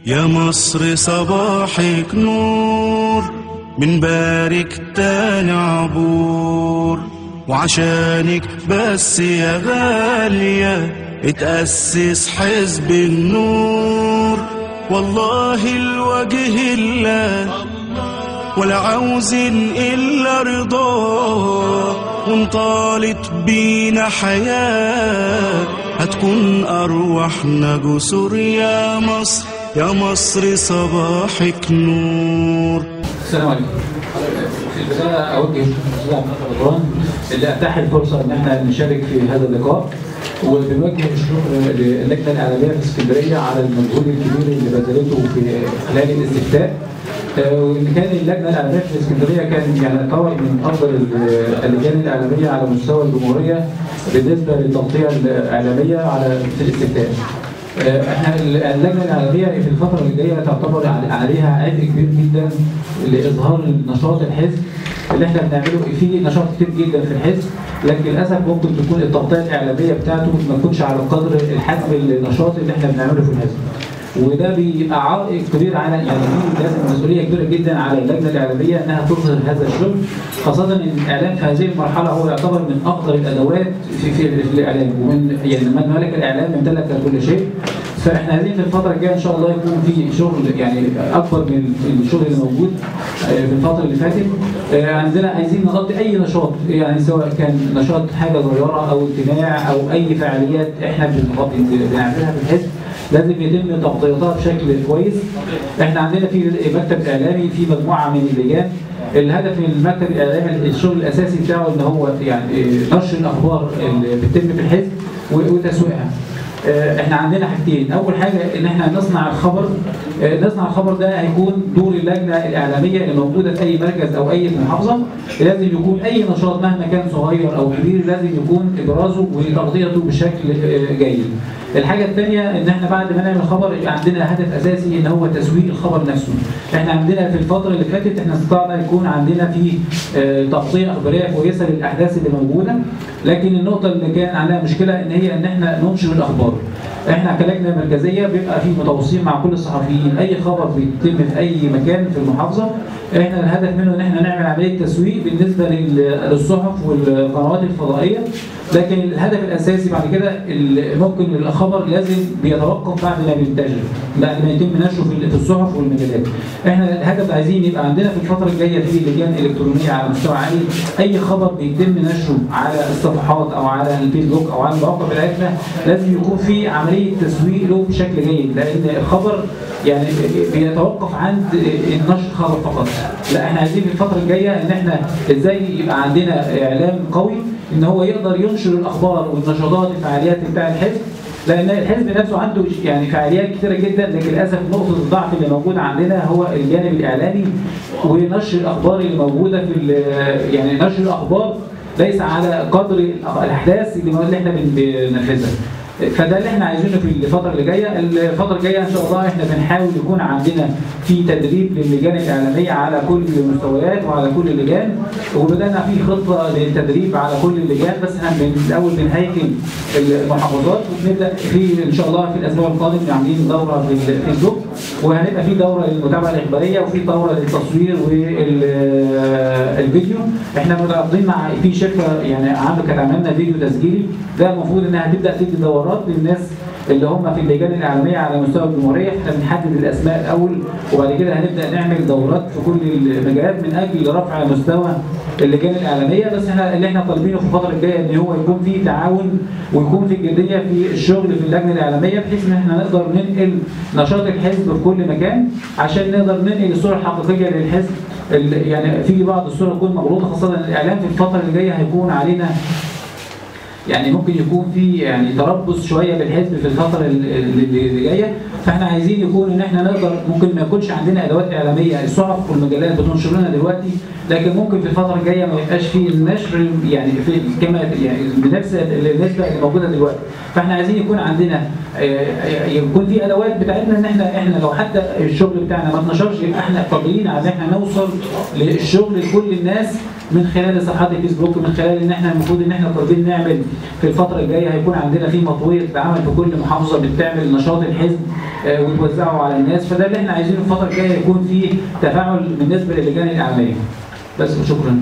يا مصر صباحك نور، بنبارك تاني عبور، وعشانك بس يا غالية اتأسس حزب النور. والله الوجه الله ولا عاوزين إلا رضاه، وانطالت بينا حياة هتكون أرواحنا جسور. يا مصر يا مصر صباحك نور. السلام عليكم. في البداية أوجه الأستاذ محمد رمضان اللي أتاح الفرصة إن احنا نشارك في هذا اللقاء، وبنوجه الشكر للجنة الإعلامية في اسكندرية على المجهود الكبير اللي بذلته في خلال الاستفتاء. وإن كان اللجنة الإعلامية في اسكندرية كان يعني طبعا من أفضل اللجان الإعلامية على مستوى الجمهورية بالنسبة للتغطية الإعلامية على في الاستفتاء. احنا اللجنه الاعلاميه في الفتره اللي جايه تعتبر عليها عبء كبير جدا لاظهار نشاط الحزب اللي احنا بنعمله. في نشاط كتير جدا في الحزب، لكن للاسف ممكن تكون التغطيه الاعلاميه بتاعته ما تكونش على قدر الحجم النشاط اللي احنا بنعمله في الحزب، وده بيبقى عائق كبير على يعني لازم مسؤوليه كبيره جدا على اللجنه الاعلاميه انها تظهر هذا الشغل، خاصه ان الاعلام في هذه المرحله هو يعتبر من افضل الادوات في الاعلام، ومن يعني من ملك الاعلام امتلك كل شيء. فاحنا عايزين في الفتره الجايه ان شاء الله يكون في شغل يعني اكبر من الشغل اللي موجود في الفتره اللي فاتت. عندنا عايزين نغطي اي نشاط، يعني سواء كان نشاط حاجه صغيره او اجتماع او اي فعاليات احنا بنعملها في الحزب لازم يتم تغطيتها بشكل كويس. احنا عندنا في مكتب اعلامي في مجموعه من اللجان، الهدف من المكتب الاعلامي الشغل الاساسي بتاعه ان هو يعني نشر الاخبار اللي بتتم في الحزب وتسويقها. احنا عندنا حاجتين، اول حاجه ان احنا نصنع الخبر. نصنع الخبر ده هيكون دور اللجنه الاعلاميه اللي موجوده في اي مركز او اي محافظه. لازم يكون اي نشاط مهما كان صغير او كبير لازم يكون ابرازه وتغطيته بشكل جيد. الحاجه الثانيه ان احنا بعد ما نعمل خبر يبقى عندنا هدف اساسي ان هو تسويق الخبر نفسه. احنا عندنا في الفتره اللي فاتت احنا استطعنا يكون عندنا في تغطيه اخباريه كويسه للاحداث اللي موجوده، لكن النقطه اللي كان عندها مشكله ان هي ان احنا ننشر الاخبار. احنا كلجنه مركزيه بيبقى في متواصلين مع كل الصحفيين، اي خبر بيتم في اي مكان في المحافظه احنا الهدف منه ان احنا نعمل عمليه تسويق بالنسبه للصحف والقنوات الفضائيه، لكن الهدف الاساسي بعد كده ممكن الخبر لازم بيتوقف بعد ما بينتشر، بعد ما يتم نشره في الصحف والمجلات. احنا الهدف عايزين يبقى عندنا في الفتره الجايه في لجان الكترونيه على مستوى عالي، اي خبر بيتم نشره على الصفحات او على الفيسبوك او على المواقع بتاعتنا لازم يكون في عمليه تسويق له بشكل جيد، لان الخبر يعني بيتوقف عند النشر خبر فقط. لا، احنا عايزين في الفتره الجايه ان احنا ازاي يبقى عندنا اعلام قوي ان هو يقدر ينشر الاخبار والنشاطات الفعاليات بتاع الحزب، لان الحزب نفسه عنده يعني فعاليات كثيره جدا، لكن للاسف نقطه الضعف اللي موجوده عندنا هو الجانب الاعلامي ونشر الاخبار اللي موجوده في يعني نشر الاخبار ليس على قدر الاحداث اللي احنا بننفذها. فده اللي احنا عايزينه في الفتره اللي جايه. الفتره الجايه ان شاء الله احنا بنحاول يكون عندنا في تدريب للجان الاعلاميه على كل المستويات وعلى كل اللجان، وبدانا في خطه للتدريب على كل اللجان، بس احنا الاول بنهيكل المحافظات وبنبدا في ان شاء الله في الاسبوع القادم عاملين دوره في الفيسبوك، وهنبقى في دوره للمتابعه الاخباريه وفي دوره للتصوير والفيديو. احنا متعاقدين مع في شركه يعني كانت عملنا فيديو تسجيلي، ده المفروض انها تبدا تدي دورات للناس اللي هم في اللجان الاعلاميه على مستوى الجمهوريه. احنا بنحدد الاسماء الاول وبعد كده هنبدا نعمل دورات في كل المجالات من اجل رفع مستوى اللجان الاعلاميه. بس احنا اللي احنا طالبينه في الفتره الجايه ان هو يكون في تعاون ويكون في جديه في الشغل في اللجنه الاعلاميه، بحيث ان احنا نقدر ننقل نشاط الحزب في كل مكان عشان نقدر ننقل الصوره الحقيقيه للحزب. يعني في بعض الصوره تكون مغلوطه، خاصه الاعلام في الفتره اللي جايه هيكون علينا يعني ممكن يكون في يعني تربص شويه بالحزب في الفتره اللي جايه، فاحنا عايزين يكون ان احنا نقدر ممكن ما يكونش عندنا ادوات اعلاميه الصحف والمجلات بتنشر لنا دلوقتي، لكن ممكن في الفتره الجايه ما يبقاش في النشر يعني في كما يعني بنفس النسبه اللي موجوده دلوقتي. فاحنا عايزين يكون عندنا يكون في ادوات بتاعتنا ان احنا لو حتى الشغل بتاعنا ما اتنشرش يبقى احنا قادرين على ان احنا نوصل للشغل لكل الناس من خلال صفحات الفيسبوك، ومن خلال ان احنا المفروض ان احنا قادرين نعمل في الفتره الجايه هيكون عندنا في مطويه عمل في كل محافظه بتعمل نشاط الحزب وتوزعه على الناس، فده اللي احنا عايزينه الفتره الجايه يكون في تفاعل بالنسبه للجان الاعلاميه. بس وشكرا.